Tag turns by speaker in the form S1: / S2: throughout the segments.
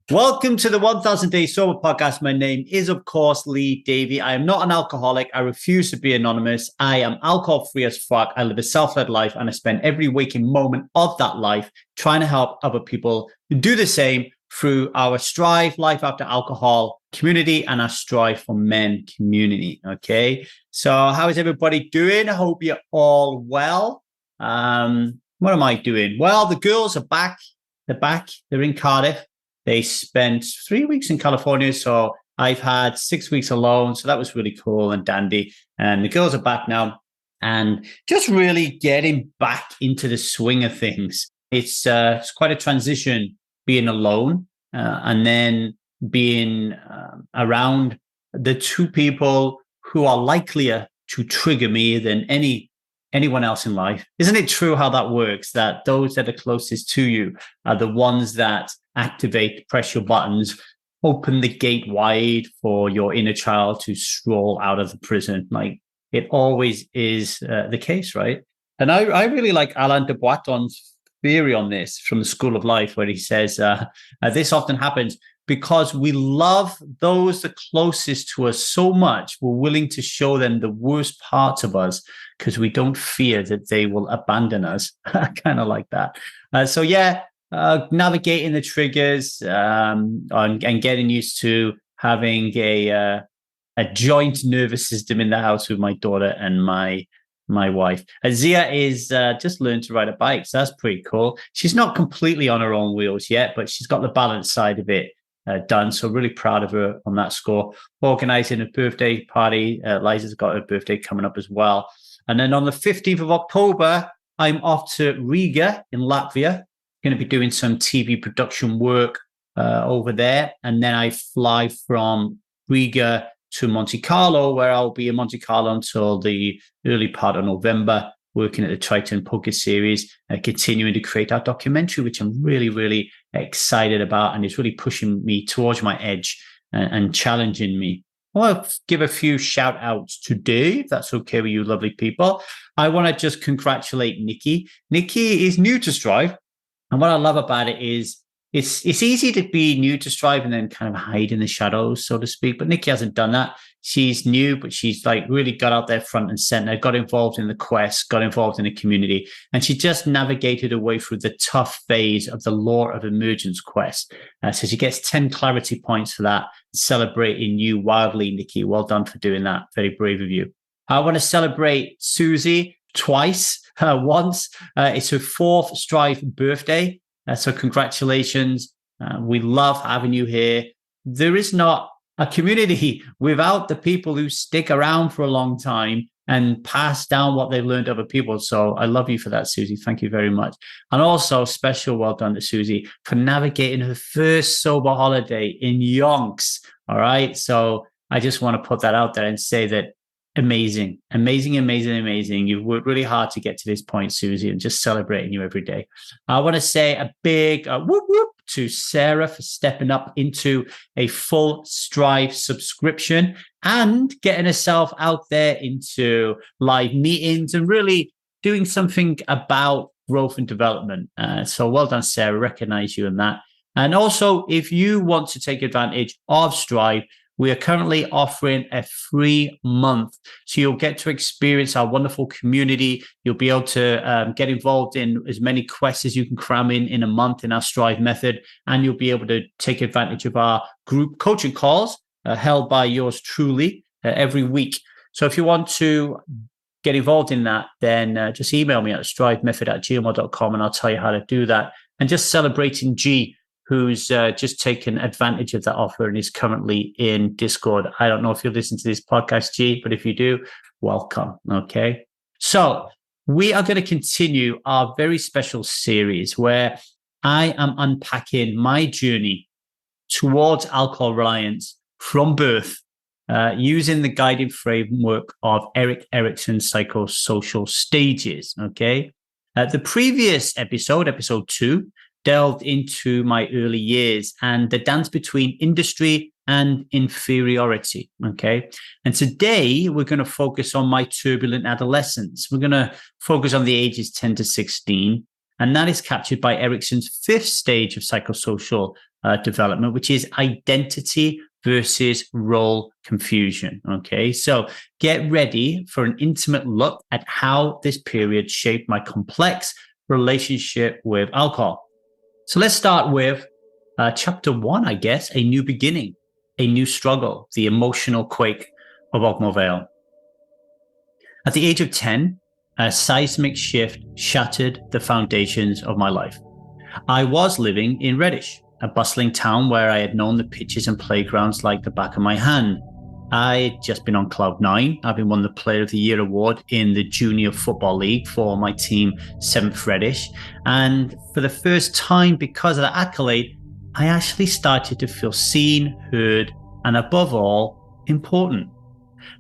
S1: Welcome to the 1000 Day Sober Podcast. My name is, of course, Lee Davy. I am not an alcoholic. I refuse to be anonymous. I am alcohol-free as fuck. I live a self-led life, and I spend every waking moment of that life trying to help other people do the same through our Strive Life After Alcohol community and our Strive for Men community. Okay, so how is everybody doing? I hope you're all well. What am I doing? Well, the girls are back. They're back. They're in Cardiff. They spent 3 weeks in California, so I've had 6 weeks alone. So that was really cool and dandy. And the girls are back now and just really getting back into the swing of things. It's quite a transition being alone and then being around the two people who are likelier to trigger me than anyone else in life. Isn't it true how that works? That those that are closest to you are the ones that activate, press your buttons, open the gate wide for your inner child to stroll out of the prison. Like it always is the case, right? And I really like Alain de Botton's theory on this from the School of Life, where he says this often happens because we love those the closest to us so much, we're willing to show them the worst parts of us because we don't fear that they will abandon us. I kind of like that. Navigating the triggers and getting used to having a joint nervous system in the house with my daughter and my wife. Zia is just learned to ride a bike, so that's pretty cool. She's not completely on her own wheels yet, but she's got the balance side of it done. So really proud of her on that score. Organising a birthday party. Liza's got her birthday coming up as well. And then on the 15th of October, I'm off to Riga in Latvia. Going to be doing some TV production work over there. And then I fly from Riga to Monte Carlo, where I'll be in Monte Carlo until the early part of November, working at the Triton Poker Series, continuing to create our documentary, which I'm really, really excited about. And it's really pushing me towards my edge and challenging me. I want to give a few shout outs today, if that's okay with you lovely people. I want to just congratulate Nikki. Nikki is new to Strive. And what I love about it is it's easy to be new to Strive and then kind of hide in the shadows, so to speak. But Nikki hasn't done that. She's new, but she's like really got out there front and center, got involved in the quest, got involved in the community. And she just navigated her way through the tough phase of the Law of Emergence quest. So she gets 10 clarity points for that. Celebrating you wildly, Nikki. Well done for doing that. Very brave of you. I want to celebrate Susie twice. Once. It's her 4th Strive birthday. So congratulations. We love having you here. There is not a community without the people who stick around for a long time and pass down what they've learned to other people. So I love you for that, Susie. Thank you very much. And also special well done to Susie for navigating her first sober holiday in Yonks. All right. So I just want to put that out there and say that amazing. You've worked really hard to get to this point, Susie, and just celebrating you every day. I want to say a big whoop whoop to Sarah for stepping up into a full Strive subscription and getting herself out there into live meetings and really doing something about growth and development. So well done, Sarah. Recognize you in that. And also, if you want to take advantage of Strive, we are currently offering a free month. So you'll get to experience our wonderful community. You'll be able to get involved in as many quests as you can cram in a month in our Strive method. And you'll be able to take advantage of our group coaching calls held by yours truly every week. So if you want to get involved in that, then just email me at strivemethod@gmail.com and I'll tell you how to do that. And just celebrating G, who's just taken advantage of that offer and is currently in Discord. I don't know if you listen to this podcast, G, but if you do, welcome. Okay. So we are going to continue our very special series where I am unpacking my journey towards alcohol reliance from birth using the guided framework of Erik Erikson's psychosocial stages. Okay. The previous episode 2, delved into my early years and the dance between industry and inferiority. Okay. And today we're going to focus on my turbulent adolescence. We're going to focus on the ages 10 to 16. And that is captured by Erikson's 5th stage of psychosocial development, which is identity versus role confusion. Okay, so get ready for an intimate look at how this period shaped my complex relationship with alcohol. So let's start with chapter 1, I guess, a new beginning, a new struggle, the emotional quake of Ogmore Vale. At the age of 10, a seismic shift shattered the foundations of my life. I was living in Reddish, a bustling town where I had known the pitches and playgrounds like the back of my hand. I'd just been on cloud 9, having won the Player of the Year award in the Junior Football League for my team 7th Reddish. And for the first time, because of that accolade, I actually started to feel seen, heard, and above all, important.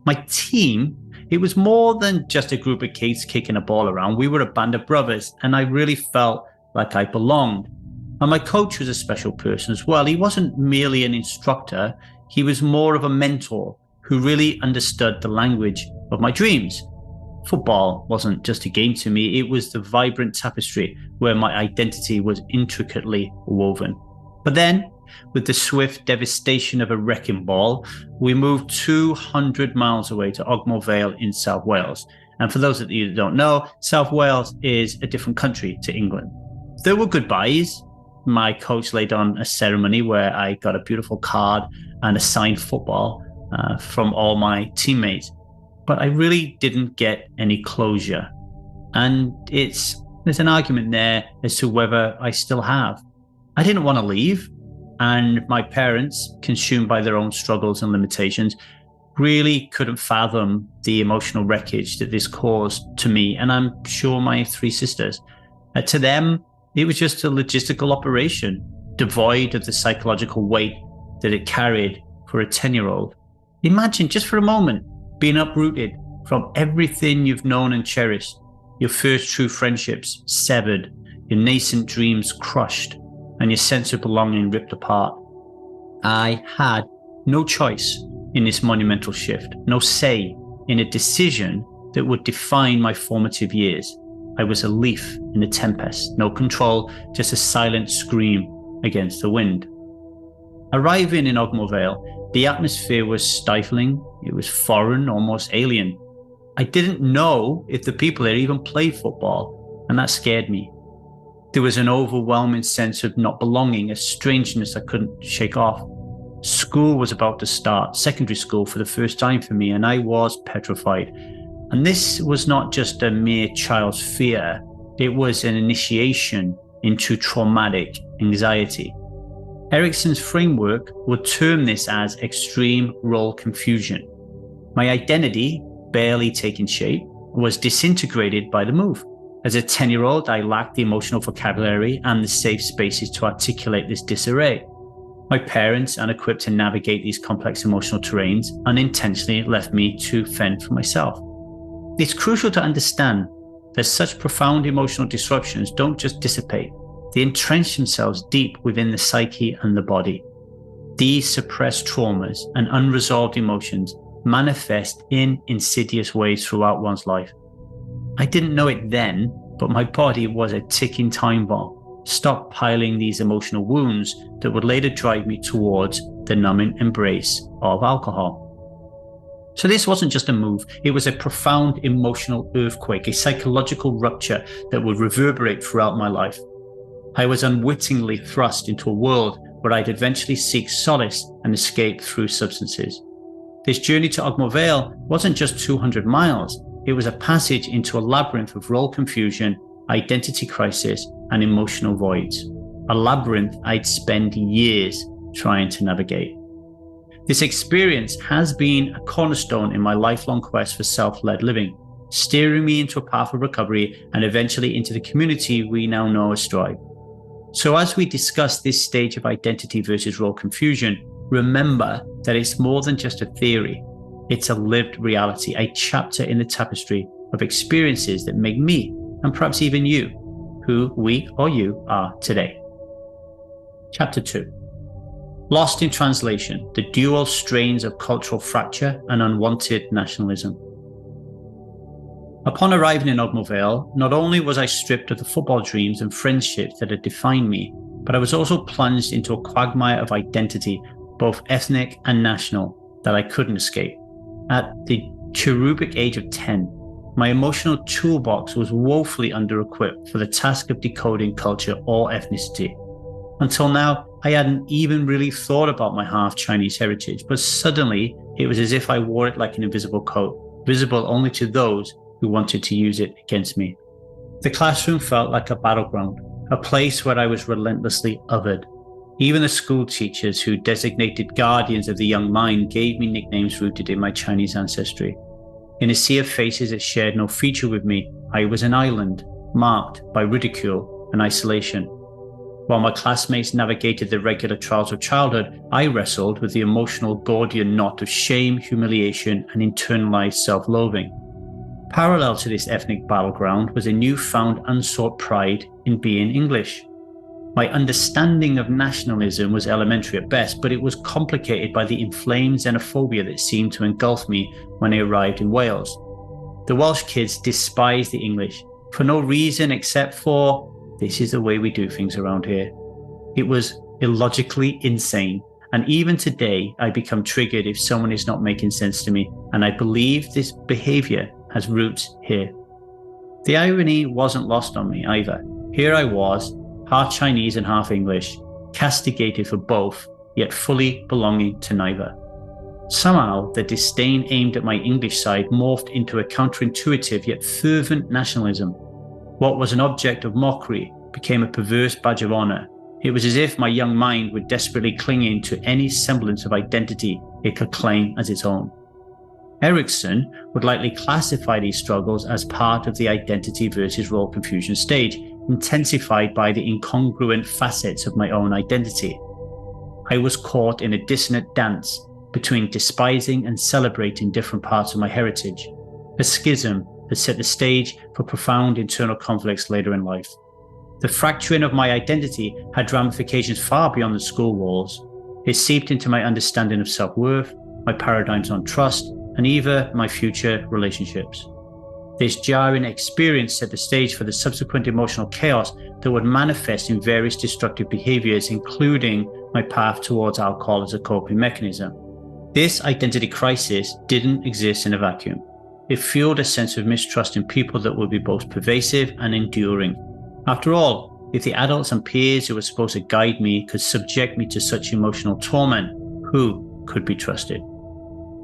S1: My team, it was more than just a group of kids kicking a ball around. We were a band of brothers, and I really felt like I belonged. And my coach was a special person as well. He wasn't merely an instructor. He was more of a mentor who really understood the language of my dreams. Football wasn't just a game to me. It was the vibrant tapestry where my identity was intricately woven. But then, with the swift devastation of a wrecking ball, we moved 200 miles away to Ogmore Vale in South Wales. And for those of you that don't know, South Wales is a different country to England. There were goodbyes. My coach laid on a ceremony where I got a beautiful card and a signed football from all my teammates. But I really didn't get any closure. And there's an argument there as to whether I still have. I didn't want to leave. And my parents, consumed by their own struggles and limitations, really couldn't fathom the emotional wreckage that this caused to me. And I'm sure my 3 sisters. To them, it was just a logistical operation, devoid of the psychological weight that it carried for a 10-year-old. Imagine just for a moment being uprooted from everything you've known and cherished, your first true friendships severed, your nascent dreams crushed, and your sense of belonging ripped apart. I had no choice in this monumental shift, no say in a decision that would define my formative years. I was a leaf in a tempest, no control, just a silent scream against the wind. Arriving in Ogmore Vale, the atmosphere was stifling. It was foreign, almost alien. I didn't know if the people there even played football, and that scared me. There was an overwhelming sense of not belonging, a strangeness I couldn't shake off. School was about to start, secondary school for the first time for me, and I was petrified. And this was not just a mere child's fear, it was an initiation into traumatic anxiety. Erickson's framework would term this as extreme role confusion. My identity, barely taking shape, was disintegrated by the move. As a 10-year-old, I lacked the emotional vocabulary and the safe spaces to articulate this disarray. My parents, unequipped to navigate these complex emotional terrains, unintentionally left me to fend for myself. It's crucial to understand that such profound emotional disruptions don't just dissipate, they entrench themselves deep within the psyche and the body. These suppressed traumas and unresolved emotions manifest in insidious ways throughout one's life. I didn't know it then, but my body was a ticking time bomb, stockpiling these emotional wounds that would later drive me towards the numbing embrace of alcohol. So this wasn't just a move, it was a profound emotional earthquake, a psychological rupture that would reverberate throughout my life. I was unwittingly thrust into a world where I'd eventually seek solace and escape through substances. This journey to Ogmore Vale wasn't just 200 miles, it was a passage into a labyrinth of role confusion, identity crisis, and emotional voids. A labyrinth I'd spend years trying to navigate. This experience has been a cornerstone in my lifelong quest for self-led living, steering me into a path of recovery and eventually into the community we now know as Strive. So as we discuss this stage of identity versus role confusion, remember that it's more than just a theory. It's a lived reality, a chapter in the tapestry of experiences that make me, and perhaps even you, who we or you are today. Chapter 2. Lost in translation, the dual strains of cultural fracture and unwanted nationalism. Upon arriving in Ogmore Vale, not only was I stripped of the football dreams and friendships that had defined me, but I was also plunged into a quagmire of identity, both ethnic and national, that I couldn't escape. At the cherubic age of 10, my emotional toolbox was woefully under-equipped for the task of decoding culture or ethnicity. Until now, I hadn't even really thought about my half-Chinese heritage, but suddenly it was as if I wore it like an invisible coat, visible only to those who wanted to use it against me. The classroom felt like a battleground, a place where I was relentlessly othered. Even the school teachers who designated guardians of the young mind gave me nicknames rooted in my Chinese ancestry. In a sea of faces that shared no feature with me, I was an island, marked by ridicule and isolation. While my classmates navigated the regular trials of childhood, I wrestled with the emotional Gordian knot of shame, humiliation, and internalized self-loathing. Parallel to this ethnic battleground was a newfound unsought pride in being English. My understanding of nationalism was elementary at best, but it was complicated by the inflamed xenophobia that seemed to engulf me when I arrived in Wales. The Welsh kids despised the English for no reason except for, this is the way we do things around here. It was illogically insane, and even today I become triggered if someone is not making sense to me, and I believe this behaviour has roots here. The irony wasn't lost on me either. Here I was, half Chinese and half English, castigated for both, yet fully belonging to neither. Somehow, the disdain aimed at my English side morphed into a counterintuitive yet fervent nationalism. What was an object of mockery became a perverse badge of honour. It was as if my young mind were desperately clinging to any semblance of identity it could claim as its own. Erikson would likely classify these struggles as part of the identity versus role confusion stage, intensified by the incongruent facets of my own identity. I was caught in a dissonant dance between despising and celebrating different parts of my heritage, a schism that set the stage for profound internal conflicts later in life. The fracturing of my identity had ramifications far beyond the school walls. It seeped into my understanding of self-worth, my paradigms on trust, and even my future relationships. This jarring experience set the stage for the subsequent emotional chaos that would manifest in various destructive behaviours, including my path towards alcohol as a coping mechanism. This identity crisis didn't exist in a vacuum. It fueled a sense of mistrust in people that would be both pervasive and enduring. After all, if the adults and peers who were supposed to guide me could subject me to such emotional torment, who could be trusted?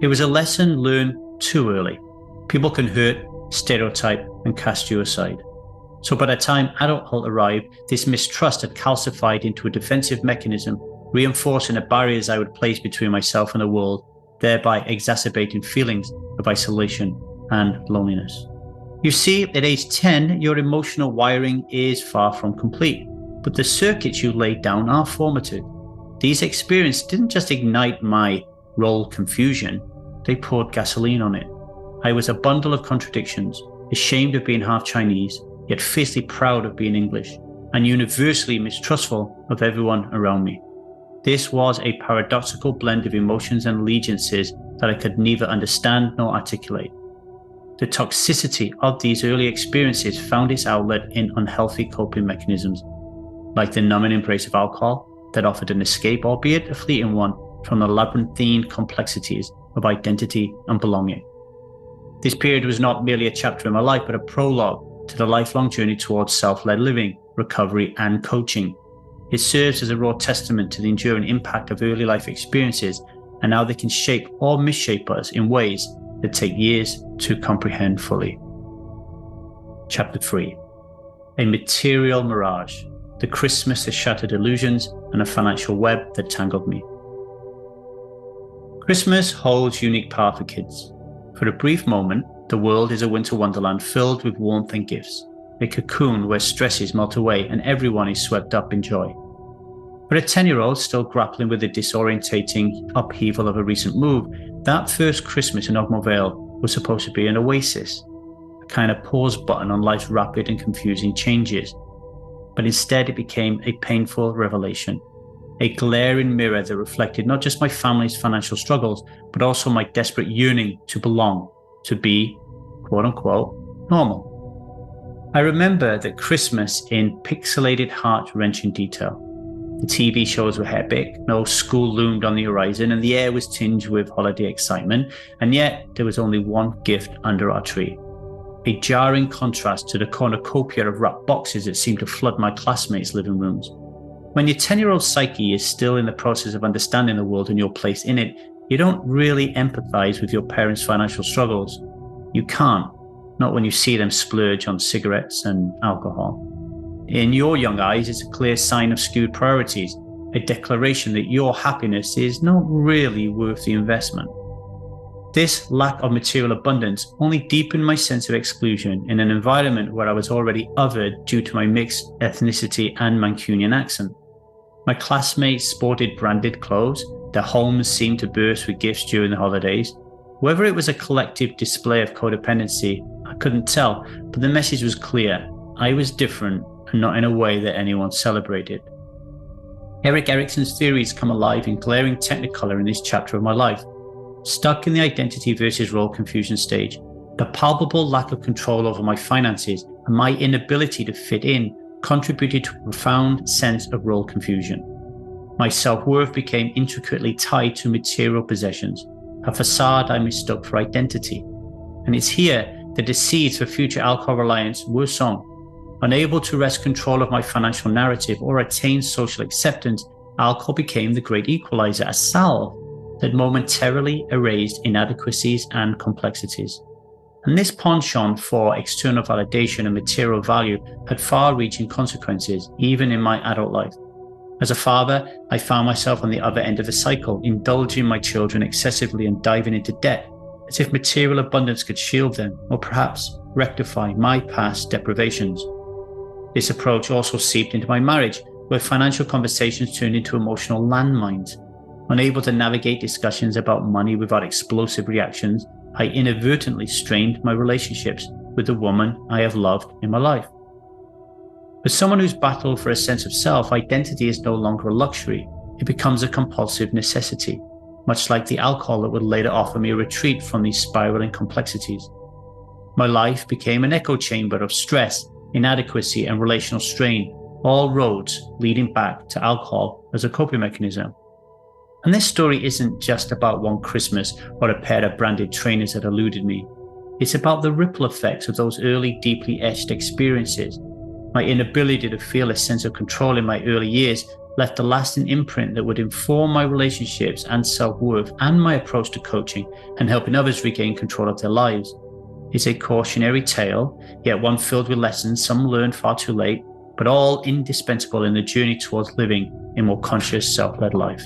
S1: It was a lesson learned too early. People can hurt, stereotype, and cast you aside. So by the time adulthood arrived, this mistrust had calcified into a defensive mechanism, reinforcing the barriers I would place between myself and the world, thereby exacerbating feelings of isolation and loneliness. You see, at age 10, your emotional wiring is far from complete, but the circuits you laid down are formative. These experiences didn't just ignite my role confusion, they poured gasoline on it. I was a bundle of contradictions, ashamed of being half Chinese, yet fiercely proud of being English, and universally mistrustful of everyone around me. This was a paradoxical blend of emotions and allegiances that I could neither understand nor articulate. The toxicity of these early experiences found its outlet in unhealthy coping mechanisms, like the numbing embrace of alcohol that offered an escape, albeit a fleeting one, from the labyrinthine complexities of identity and belonging. This period was not merely a chapter in my life, but a prologue to the lifelong journey towards self-led living, recovery, and coaching. It serves as a raw testament to the enduring impact of early life experiences and how they can shape or misshape us in ways that take years to comprehend fully. Chapter 3. A material mirage, the Christmas that shattered illusions, and a financial web that tangled me. Christmas holds unique power for kids. For a brief moment, the world is a winter wonderland filled with warmth and gifts, a cocoon where stresses melt away and everyone is swept up in joy. For a 10-year-old still grappling with the disorientating upheaval of a recent move, that first Christmas in Ogmore Vale was supposed to be an oasis, a kind of pause button on life's rapid and confusing changes. But instead it became a painful revelation, a glaring mirror that reflected not just my family's financial struggles, but also my desperate yearning to belong, to be, quote-unquote, normal. I remember that Christmas in pixelated, heart-wrenching detail. The TV shows were epic, no school loomed on the horizon, and the air was tinged with holiday excitement, and yet there was only one gift under our tree. A jarring contrast to the cornucopia of wrapped boxes that seemed to flood my classmates' living rooms. When your 10-year-old psyche is still in the process of understanding the world and your place in it, you don't really empathize with your parents' financial struggles. You can't, not when you see them splurge on cigarettes and alcohol. In your young eyes, it's a clear sign of skewed priorities, a declaration that your happiness is not really worth the investment. This lack of material abundance only deepened my sense of exclusion in an environment where I was already othered due to my mixed ethnicity and Mancunian accent. My classmates sported branded clothes, their homes seemed to burst with gifts during the holidays. Whether it was a collective display of codependency, I couldn't tell, but the message was clear. I was different, and not in a way that anyone celebrated. Erik Erikson's theories come alive in glaring technicolor in this chapter of my life. Stuck in the identity versus role confusion stage, the palpable lack of control over my finances and my inability to fit in contributed to a profound sense of role confusion. My self-worth became intricately tied to material possessions, a facade I mistook for identity. And it's here that the seeds for future alcohol reliance were sown. Unable to wrest control of my financial narrative or attain social acceptance, alcohol became the great equalizer, a salve that momentarily erased inadequacies and complexities. And this penchant for external validation and material value had far-reaching consequences, even in my adult life. As a father, I found myself on the other end of the cycle, indulging my children excessively and diving into debt, as if material abundance could shield them, or perhaps rectify my past deprivations. This approach also seeped into my marriage, where financial conversations turned into emotional landmines. Unable to navigate discussions about money without explosive reactions, I inadvertently strained my relationships with the woman I have loved in my life. For someone who's battled for a sense of self, identity is no longer a luxury. It becomes a compulsive necessity, much like the alcohol that would later offer me a retreat from these spiraling complexities. My life became an echo chamber of stress, inadequacy, and relational strain, all roads leading back to alcohol as a coping mechanism. And this story isn't just about one Christmas or a pair of branded trainers that eluded me. It's about the ripple effects of those early, deeply etched experiences. My inability to feel a sense of control in my early years left a lasting imprint that would inform my relationships and self-worth and my approach to coaching and helping others regain control of their lives. It's a cautionary tale, yet one filled with lessons some learned far too late, but all indispensable in the journey towards living a more conscious, self-led life.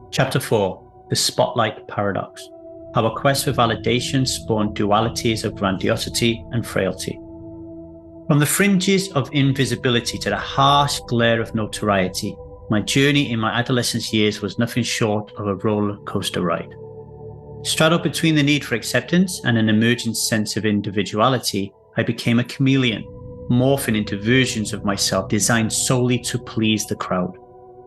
S1: Chapter 4, The Spotlight Paradox. How a quest for validation spawned dualities of grandiosity and frailty. From the fringes of invisibility to the harsh glare of notoriety, my journey in my adolescence years was nothing short of a roller coaster ride. Straddled between the need for acceptance and an emergent sense of individuality, I became a chameleon, morphing into versions of myself designed solely to please the crowd.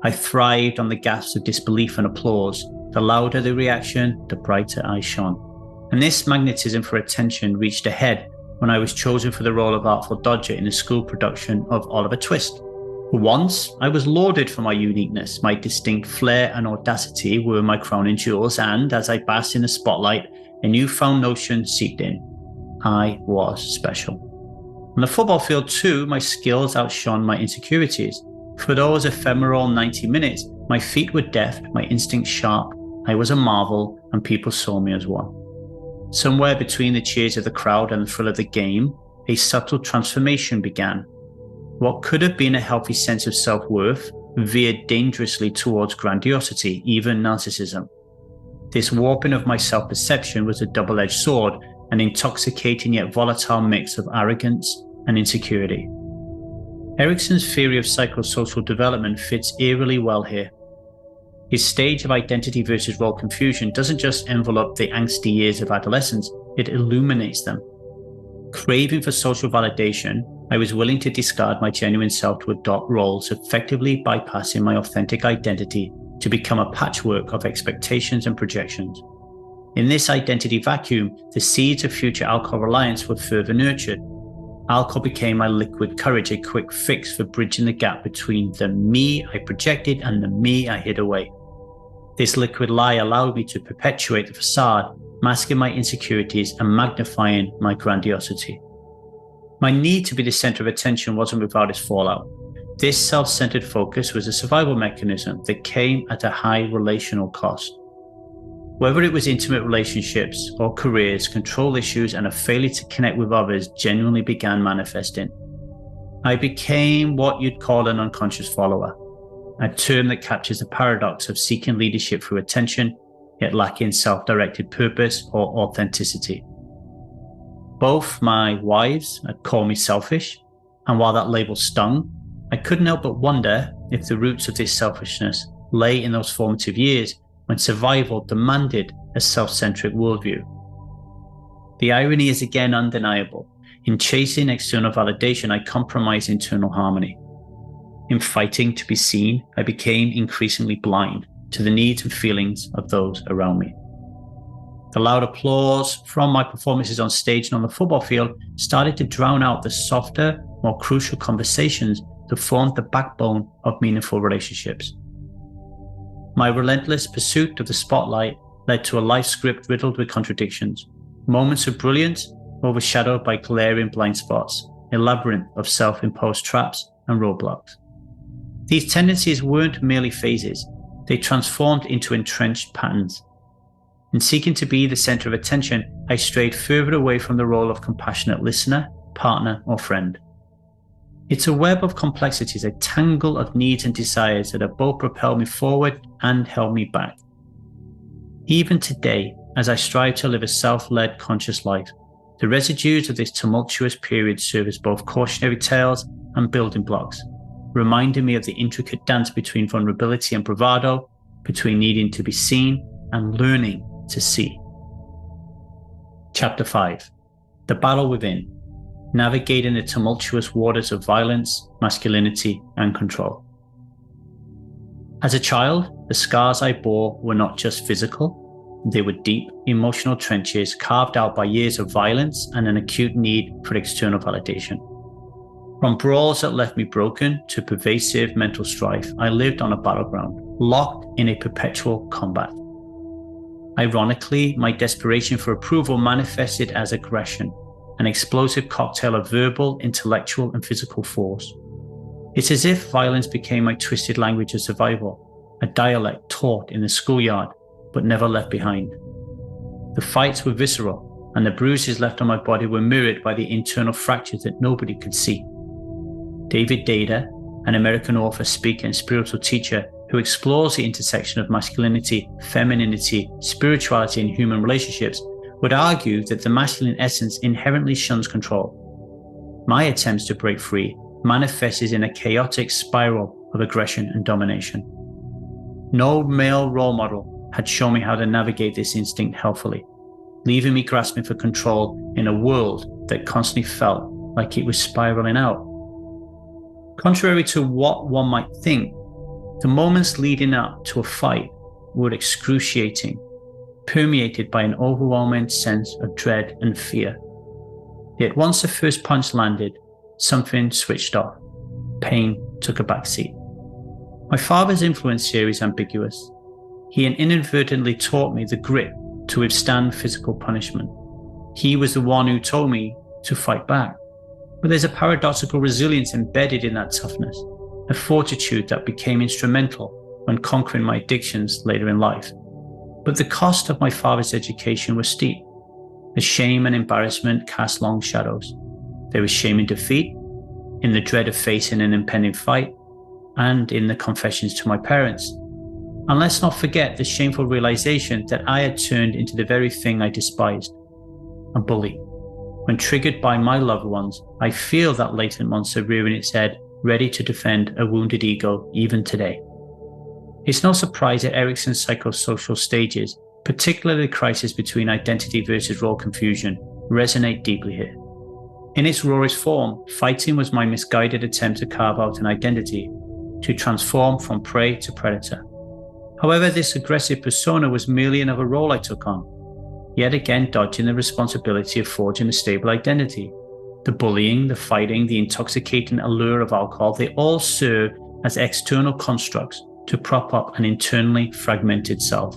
S1: I thrived on the gasps of disbelief and applause. The louder the reaction, the brighter I shone. And this magnetism for attention reached a head when I was chosen for the role of Artful Dodger in the school production of Oliver Twist. For once, I was lauded for my uniqueness. My distinct flair and audacity were my crowning jewels, and as I basked in the spotlight, a newfound notion seeped in. I was special. On the football field too, my skills outshone my insecurities. For those ephemeral 90 minutes, my feet were deft, my instincts sharp, I was a marvel, and people saw me as one. Somewhere between the cheers of the crowd and the thrill of the game, a subtle transformation began. What could have been a healthy sense of self-worth veered dangerously towards grandiosity, even narcissism. This warping of my self-perception was a double-edged sword, an intoxicating yet volatile mix of arrogance and insecurity. Erikson's theory of psychosocial development fits eerily well here. His stage of identity versus role confusion doesn't just envelop the angsty years of adolescence, it illuminates them. Craving for social validation, I was willing to discard my genuine self to adopt roles, effectively bypassing my authentic identity to become a patchwork of expectations and projections. In this identity vacuum, the seeds of future alcohol reliance were further nurtured. Alcohol became my liquid courage, a quick fix for bridging the gap between the me I projected and the me I hid away. This liquid lie allowed me to perpetuate the facade, masking my insecurities and magnifying my grandiosity. My need to be the center of attention wasn't without its fallout. This self-centered focus was a survival mechanism that came at a high relational cost. Whether it was intimate relationships or careers, control issues and a failure to connect with others genuinely began manifesting. I became what you'd call an unconscious follower, a term that captures the paradox of seeking leadership through attention, yet lacking self-directed purpose or authenticity. Both my wives had called me selfish, and while that label stung, I couldn't help but wonder if the roots of this selfishness lay in those formative years when survival demanded a self-centric worldview. The irony is again undeniable. In chasing external validation, I compromised internal harmony. In fighting to be seen, I became increasingly blind to the needs and feelings of those around me. The loud applause from my performances on stage and on the football field started to drown out the softer, more crucial conversations that formed the backbone of meaningful relationships. My relentless pursuit of the spotlight led to a life script riddled with contradictions, moments of brilliance overshadowed by glaring blind spots, a labyrinth of self-imposed traps and roadblocks. These tendencies weren't merely phases, they transformed into entrenched patterns. In seeking to be the center of attention, I strayed further away from the role of compassionate listener, partner, or friend. It's a web of complexities, a tangle of needs and desires that have both propelled me forward and held me back. Even today, as I strive to live a self-led, conscious life, the residues of this tumultuous period serve as both cautionary tales and building blocks, reminding me of the intricate dance between vulnerability and bravado, between needing to be seen and learning to see. Chapter 5. The Battle Within. Navigating the tumultuous waters of violence, masculinity, and control. As a child, the scars I bore were not just physical, they were deep emotional trenches carved out by years of violence and an acute need for external validation. From brawls that left me broken to pervasive mental strife, I lived on a battleground, locked in a perpetual combat. Ironically, my desperation for approval manifested as aggression, an explosive cocktail of verbal, intellectual, and physical force. It's as if violence became my twisted language of survival, a dialect taught in the schoolyard, but never left behind. The fights were visceral, and the bruises left on my body were mirrored by the internal fractures that nobody could see. David Data, an American author, speaker, and spiritual teacher who explores the intersection of masculinity, femininity, spirituality, and human relationships, would argue that the masculine essence inherently shuns control. My attempts to break free manifested in a chaotic spiral of aggression and domination. No male role model had shown me how to navigate this instinct healthily, leaving me grasping for control in a world that constantly felt like it was spiraling out. Contrary to what one might think, the moments leading up to a fight were excruciating, permeated by an overwhelming sense of dread and fear. Yet once the first punch landed, something switched off. Pain took a backseat. My father's influence here is ambiguous. He inadvertently taught me the grit to withstand physical punishment. He was the one who told me to fight back. But there's a paradoxical resilience embedded in that toughness, a fortitude that became instrumental when conquering my addictions later in life. But the cost of my father's education was steep. The shame and embarrassment cast long shadows. There was shame in defeat, in the dread of facing an impending fight, and in the confessions to my parents. And let's not forget the shameful realization that I had turned into the very thing I despised, a bully. When triggered by my loved ones, I feel that latent monster rearing its head, ready to defend a wounded ego even today. It's no surprise that Erikson's psychosocial stages, particularly the crisis between identity versus role confusion, resonate deeply here. In its rawest form, fighting was my misguided attempt to carve out an identity, to transform from prey to predator. However, this aggressive persona was merely another role I took on, yet again dodging the responsibility of forging a stable identity. The bullying, the fighting, the intoxicating allure of alcohol, they all serve as external constructs to prop up an internally fragmented self.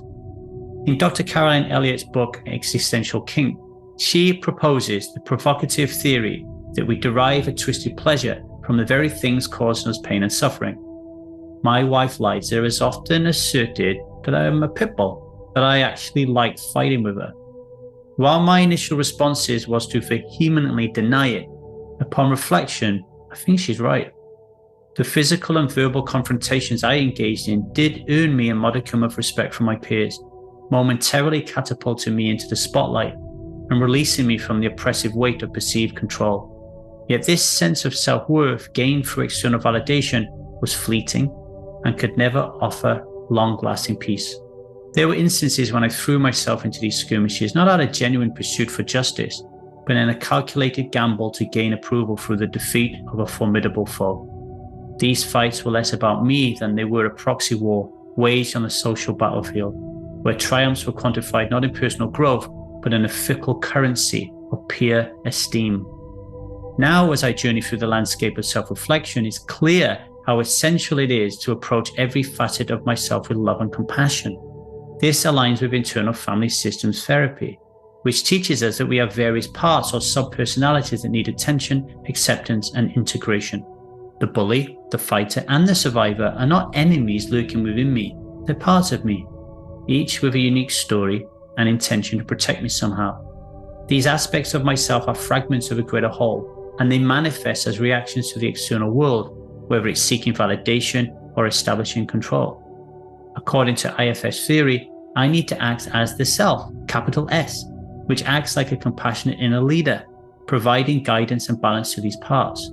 S1: In Dr. Caroline Elliott's book, Existential Kink, she proposes the provocative theory that we derive a twisted pleasure from the very things causing us pain and suffering. My wife Liza has often asserted that I am a pit bull, that I actually liked fighting with her. While my initial responses was to vehemently deny it, upon reflection, I think she's right. The physical and verbal confrontations I engaged in did earn me a modicum of respect from my peers, momentarily catapulting me into the spotlight and releasing me from the oppressive weight of perceived control. Yet this sense of self-worth gained through external validation was fleeting and could never offer long-lasting peace. There were instances when I threw myself into these skirmishes, not out of genuine pursuit for justice, but in a calculated gamble to gain approval through the defeat of a formidable foe. These fights were less about me than they were a proxy war waged on the social battlefield, where triumphs were quantified not in personal growth, but in a fickle currency of peer esteem. Now, as I journey through the landscape of self-reflection, it's clear how essential it is to approach every facet of myself with love and compassion. This aligns with internal family systems therapy, which teaches us that we have various parts or sub-personalities that need attention, acceptance, and integration. The bully, the fighter, and the survivor are not enemies lurking within me. They're parts of me, each with a unique story and intention to protect me somehow. These aspects of myself are fragments of a greater whole, and they manifest as reactions to the external world, whether it's seeking validation or establishing control. According to AFAF theory, I need to act as the self, capital S, which acts like a compassionate inner leader, providing guidance and balance to these parts.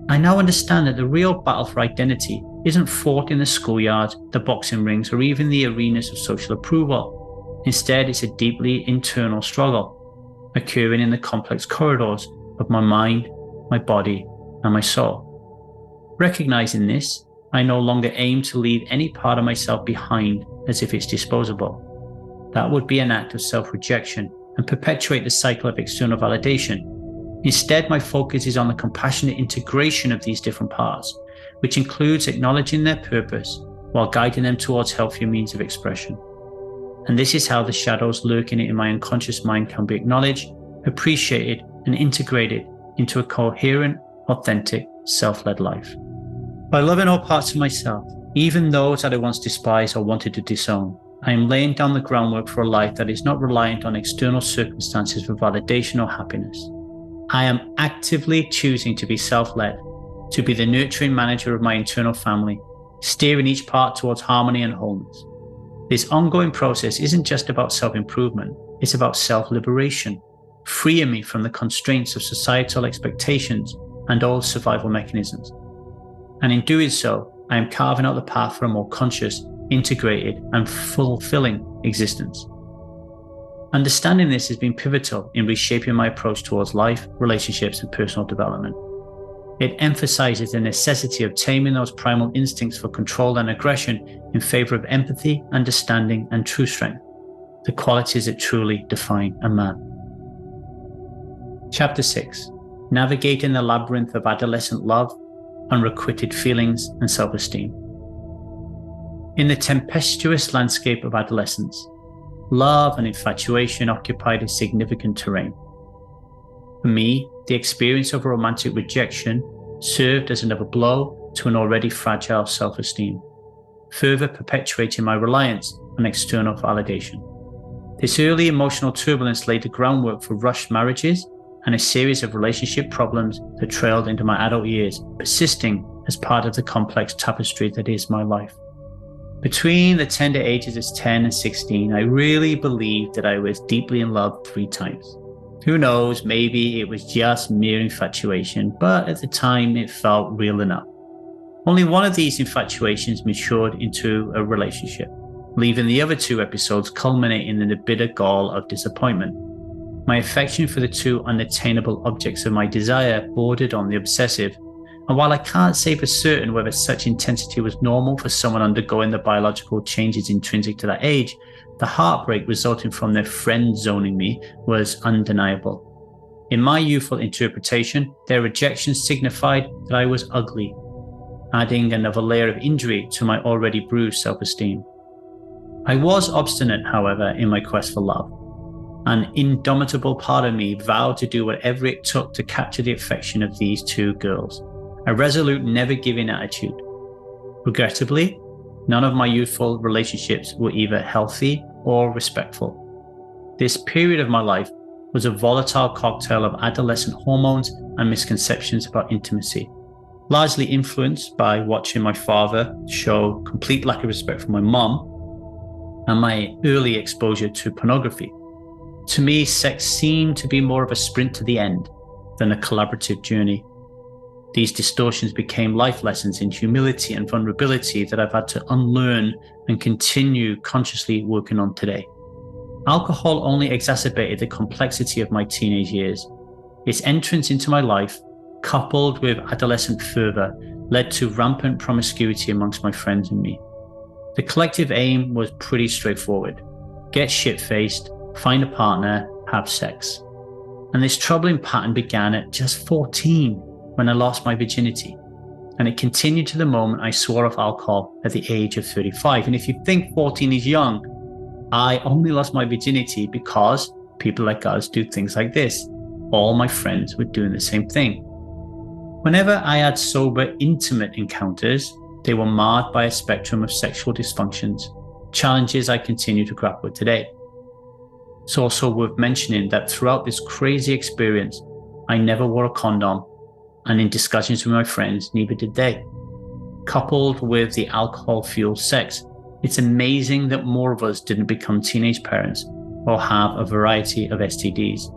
S1: I now understand that the real battle for identity isn't fought in the schoolyard, the boxing rings, or even the arenas of social approval. Instead, it's a deeply internal struggle, occurring in the complex corridors of my mind, my body, and my soul. Recognizing this, I no longer aim to leave any part of myself behind as if it's disposable. That would be an act of self-rejection and perpetuate the cycle of external validation. Instead, my focus is on the compassionate integration of these different parts, which includes acknowledging their purpose while guiding them towards healthier means of expression. And this is how the shadows lurking in my unconscious mind can be acknowledged, appreciated, and integrated into a coherent, authentic, self-led life. By loving all parts of myself, even those that I once despised or wanted to disown, I am laying down the groundwork for a life that is not reliant on external circumstances for validation or happiness. I am actively choosing to be self-led, to be the nurturing manager of my internal family, steering each part towards harmony and wholeness. This ongoing process isn't just about self-improvement, it's about self-liberation, freeing me from the constraints of societal expectations and old survival mechanisms. And in doing so, I am carving out the path for a more conscious, integrated, and fulfilling existence. Understanding this has been pivotal in reshaping my approach towards life, relationships, and personal development. It emphasizes the necessity of taming those primal instincts for control and aggression in favor of empathy, understanding, and true strength, the qualities that truly define a man. Chapter 6. Navigating the labyrinth of adolescent love, unrequited feelings, and self-esteem. In the tempestuous landscape of adolescence, love and infatuation occupied a significant terrain. For me, the experience of romantic rejection served as another blow to an already fragile self-esteem, further perpetuating my reliance on external validation. This early emotional turbulence laid the groundwork for rushed marriages and a series of relationship problems that trailed into my adult years, persisting as part of the complex tapestry that is my life. Between the tender ages of 10 and 16, I really believed that I was deeply in love 3 times. Who knows, maybe it was just mere infatuation, but at the time it felt real enough. Only one of these infatuations matured into a relationship, leaving the other 2 episodes culminating in the bitter gall of disappointment. My affection for the 2 unattainable objects of my desire bordered on the obsessive, and while I can't say for certain whether such intensity was normal for someone undergoing the biological changes intrinsic to that age, the heartbreak resulting from their friend zoning me was undeniable. In my youthful interpretation, their rejection signified that I was ugly, adding another layer of injury to my already bruised self-esteem. I was obstinate, however, in my quest for love. An indomitable part of me vowed to do whatever it took to capture the affection of these two girls, a resolute, never-giving attitude. Regrettably, none of my youthful relationships were either healthy or respectful. This period of my life was a volatile cocktail of adolescent hormones and misconceptions about intimacy, largely influenced by watching my father show complete lack of respect for my mom and my early exposure to pornography. To me, sex seemed to be more of a sprint to the end than a collaborative journey. These distortions became life lessons in humility and vulnerability that I've had to unlearn and continue consciously working on today. Alcohol only exacerbated the complexity of my teenage years. Its entrance into my life, coupled with adolescent fervor, led to rampant promiscuity amongst my friends and me. The collective aim was pretty straightforward: get shit-faced, find a partner, have sex. And this troubling pattern began at just 14 when I lost my virginity. And it continued to the moment I swore off alcohol at the age of 35. And if you think 14 is young, I only lost my virginity because people like us do things like this. All my friends were doing the same thing. Whenever I had sober, intimate encounters, they were marred by a spectrum of sexual dysfunctions, challenges I continue to grapple with today. It's also worth mentioning that throughout this crazy experience, I never wore a condom, and in discussions with my friends, neither did they. Coupled with the alcohol-fueled sex, it's amazing that more of us didn't become teenage parents or have a variety of STDs.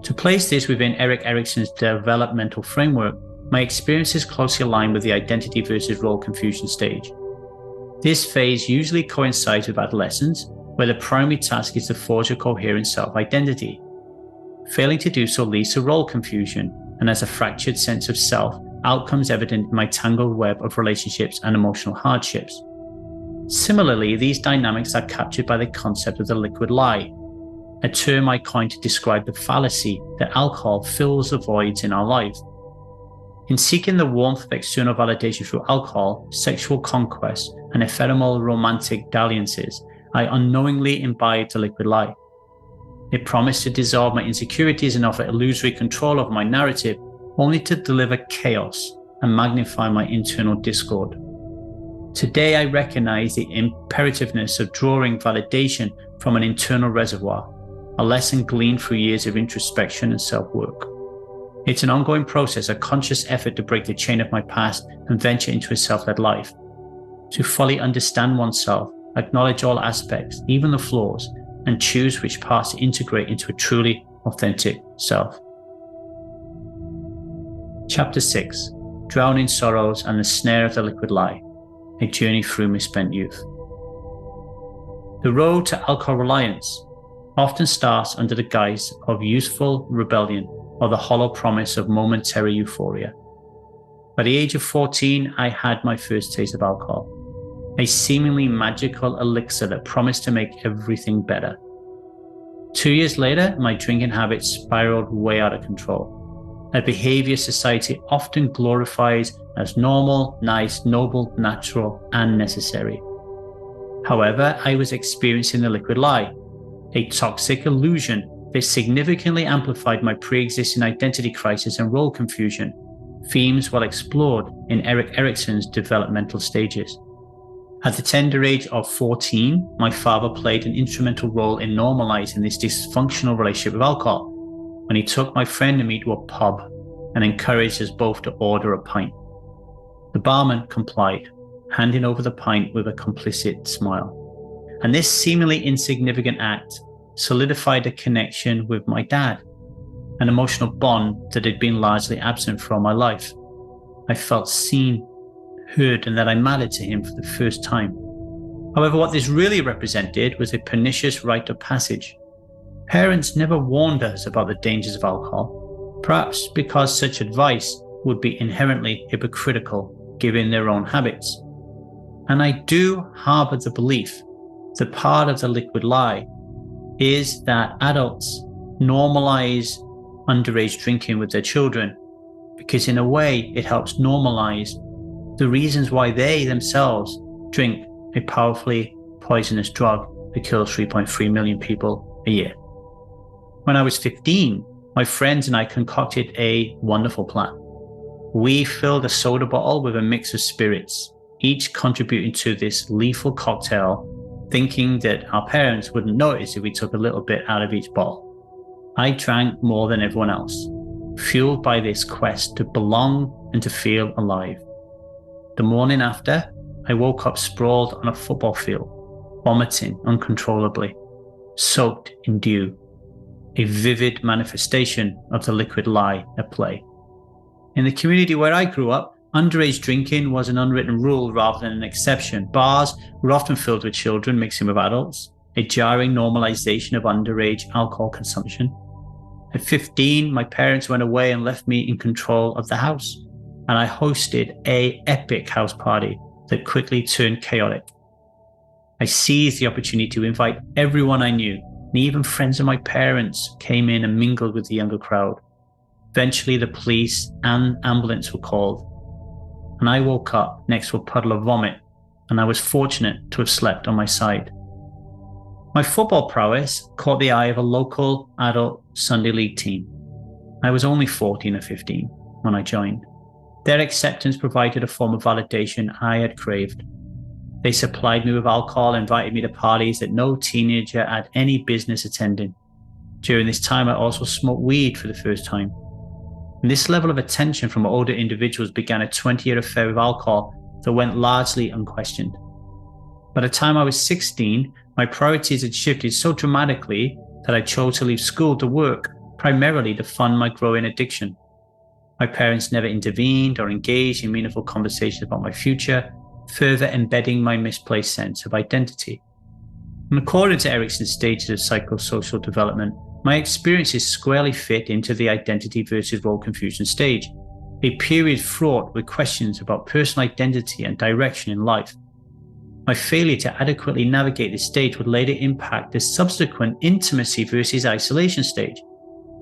S1: To place this within Erik Erikson's developmental framework, my experiences closely align with the identity versus role confusion stage. This phase usually coincides with adolescence, where the primary task is to forge a coherent self-identity. Failing to do so leads to role confusion, and as a fractured sense of self, outcomes evident in my tangled web of relationships and emotional hardships. Similarly, these dynamics are captured by the concept of the liquid lie, a term I coined to describe the fallacy that alcohol fills the voids in our lives. In seeking the warmth of external validation through alcohol, sexual conquest, and ephemeral romantic dalliances, I unknowingly imbibed the liquid lie. It promised to dissolve my insecurities and offer illusory control of my narrative, only to deliver chaos and magnify my internal discord. Today, I recognize the imperativeness of drawing validation from an internal reservoir, a lesson gleaned through years of introspection and self-work. It's an ongoing process, a conscious effort to break the chain of my past and venture into a self-led life. To fully understand oneself, acknowledge all aspects, even the flaws, and choose which parts to integrate into a truly authentic self. Chapter 6: Drowning Sorrows and the Snare of the Liquid Lie, a journey through misspent youth. The road to alcohol reliance often starts under the guise of youthful rebellion or the hollow promise of momentary euphoria. By the age of 14, I had my first taste of alcohol, a seemingly magical elixir that promised to make everything better. 2 years later, my drinking habits spiraled way out of control, a behavior society often glorifies as normal, nice, noble, natural, and necessary. However, I was experiencing the liquid lie, a toxic illusion that significantly amplified my pre-existing identity crisis and role confusion, themes well explored in Erik Erikson's developmental stages. At the tender age of 14, my father played an instrumental role in normalizing this dysfunctional relationship with alcohol when he took my friend and me to a pub and encouraged us both to order a pint. The barman complied, handing over the pint with a complicit smile. And this seemingly insignificant act solidified a connection with my dad, an emotional bond that had been largely absent from my life. I felt seen, heard, and that I mattered to him for the first time. However, what this really represented was a pernicious rite of passage. Parents never warned us about the dangers of alcohol, perhaps because such advice would be inherently hypocritical given their own habits. And I do harbor the belief that part of the liquid lie is that adults normalize underage drinking with their children, because in a way it helps normalize the reasons why they themselves drink a powerfully poisonous drug that kills 3.3 million people a year. When I was 15, my friends and I concocted a wonderful plan. We filled a soda bottle with a mix of spirits, each contributing to this lethal cocktail, thinking that our parents wouldn't notice if we took a little bit out of each bottle. I drank more than everyone else, fueled by this quest to belong and to feel alive. The morning after, I woke up sprawled on a football field, vomiting uncontrollably, soaked in dew, a vivid manifestation of the liquid lie at play. In the community where I grew up, underage drinking was an unwritten rule rather than an exception. Bars were often filled with children mixing with adults, a jarring normalization of underage alcohol consumption. At 15, my parents went away and left me in control of the house, and I hosted an epic house party that quickly turned chaotic. I seized the opportunity to invite everyone I knew, and even friends of my parents came in and mingled with the younger crowd. Eventually, the police and ambulance were called, and I woke up next to a puddle of vomit, and I was fortunate to have slept on my side. My football prowess caught the eye of a local adult Sunday league team. I was only 14 or 15 when I joined. Their acceptance provided a form of validation I had craved. They supplied me with alcohol and invited me to parties that no teenager had any business attending. During this time, I also smoked weed for the first time. And this level of attention from older individuals began a 20-year affair with alcohol that went largely unquestioned. By the time I was 16, my priorities had shifted so dramatically that I chose to leave school to work, primarily to fund my growing addiction. My parents never intervened or engaged in meaningful conversations about my future, further embedding my misplaced sense of identity. And according to Erikson's stages of psychosocial development, my experiences squarely fit into the identity versus role confusion stage, a period fraught with questions about personal identity and direction in life. My failure to adequately navigate this stage would later impact the subsequent intimacy versus isolation stage.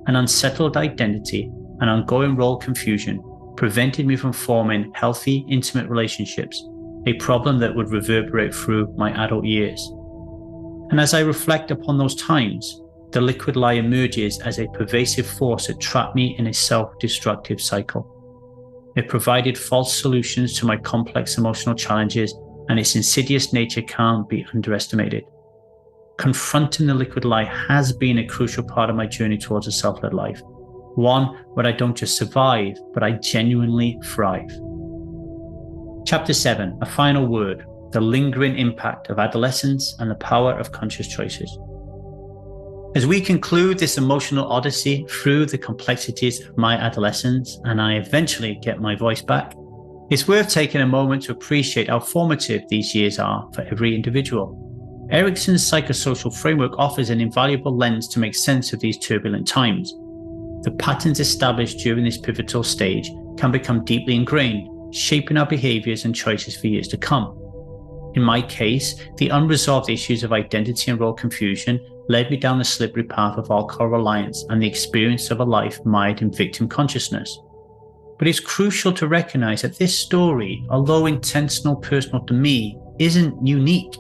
S1: An unsettled identity and ongoing role confusion prevented me from forming healthy, intimate relationships, a problem that would reverberate through my adult years. And as I reflect upon those times, the liquid lie emerges as a pervasive force that trapped me in a self-destructive cycle. It provided false solutions to my complex emotional challenges, and its insidious nature can't be underestimated. Confronting the liquid lie has been a crucial part of my journey towards a self-led life, one where I don't just survive, but I genuinely thrive. Chapter 7, a final word, the lingering impact of adolescence and the power of conscious choices. As we conclude this emotional odyssey through the complexities of my adolescence and I eventually get my voice back, it's worth taking a moment to appreciate how formative these years are for every individual. Erikson's psychosocial framework offers an invaluable lens to make sense of these turbulent times. The patterns established during this pivotal stage can become deeply ingrained, shaping our behaviours and choices for years to come. In my case, the unresolved issues of identity and role confusion led me down the slippery path of alcohol reliance and the experience of a life mired in victim consciousness. But it's crucial to recognize that this story, although intentional personal to me, isn't unique.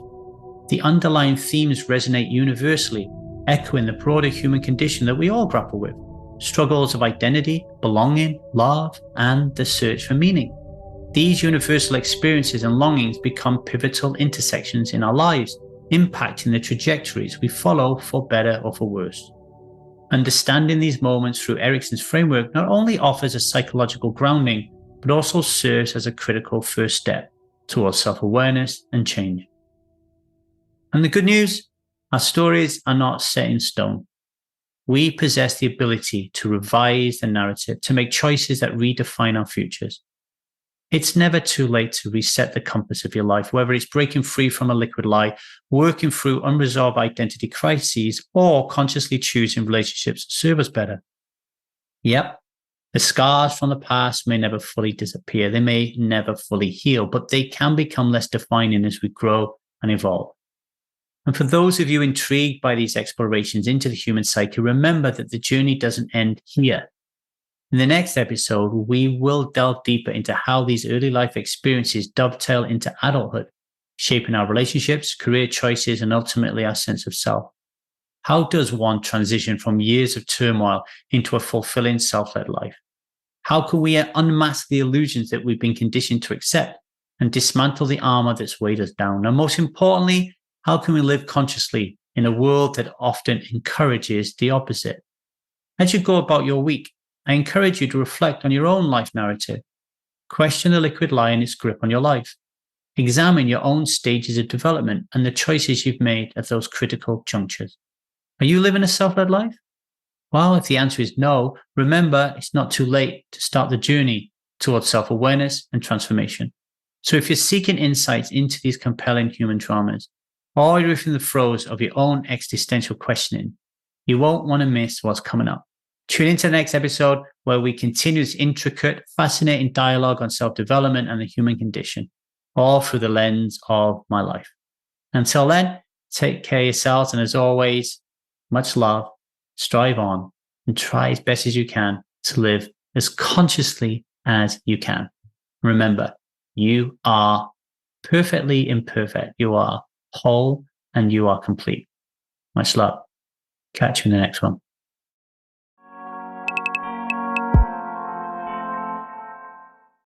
S1: The underlying themes resonate universally, echoing the broader human condition that we all grapple with: struggles of identity, belonging, love, and the search for meaning. These universal experiences and longings become pivotal intersections in our lives, impacting the trajectories we follow for better or for worse. Understanding these moments through Erikson's framework not only offers a psychological grounding, but also serves as a critical first step towards self-awareness and change. And the good news, our stories are not set in stone. We possess the ability to revise the narrative, to make choices that redefine our futures. It's never too late to reset the compass of your life, whether it's breaking free from a liquid lie, working through unresolved identity crises, or consciously choosing relationships that serve us better. Yep, the scars from the past may never fully disappear. They may never fully heal, but they can become less defining as we grow and evolve. And for those of you intrigued by these explorations into the human psyche, remember that the journey doesn't end here. In the next episode, we will delve deeper into how these early life experiences dovetail into adulthood, shaping our relationships, career choices, and ultimately our sense of self. How does one transition from years of turmoil into a fulfilling self-led life? How can we unmask the illusions that we've been conditioned to accept and dismantle the armor that's weighed us down? And most importantly, how can we live consciously in a world that often encourages the opposite? As you go about your week, I encourage you to reflect on your own life narrative. Question the liquid lie and its grip on your life. Examine your own stages of development and the choices you've made at those critical junctures. Are you living a self-led life? Well, if the answer is no, remember it's not too late to start the journey towards self-awareness and transformation. So if you're seeking insights into these compelling human dramas, or you're in the throes of your own existential questioning, you won't want to miss what's coming up. Tune into the next episode where we continue this intricate, fascinating dialogue on self-development and the human condition, all through the lens of my life. Until then, take care of yourselves, and as always, much love, strive on, and try as best as you can to live as consciously as you can. Remember, you are perfectly imperfect. You are whole and you are complete. Much love. Catch you in the next one.